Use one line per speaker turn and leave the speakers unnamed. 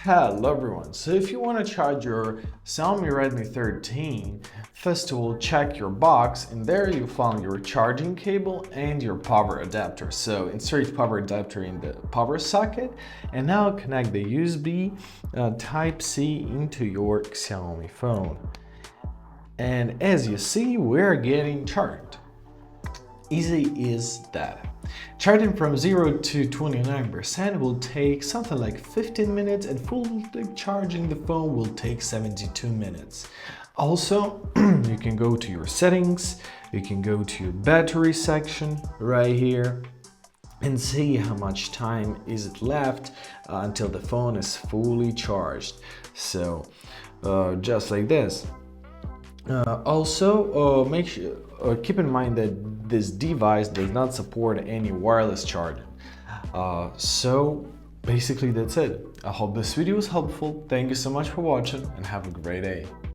Hello everyone, so if you want to charge your Xiaomi Redmi 13, first of all check your box and there you found your charging cable and your power adapter. So insert power adapter in the power socket and now connect the USB Type-C into your Xiaomi phone. And as you see, we're getting charged. Easy is that. Charging from 0 to 29% will take something like 15 minutes and full charging the phone will take 72 minutes. Also, you can go to your settings, you can go to your battery section right here and see how much time is it left until the phone is fully charged. So just like this. Keep in mind that this device does not support any wireless charging. So basically that's it. I hope this video was helpful. Thank you so much for watching and have a great day.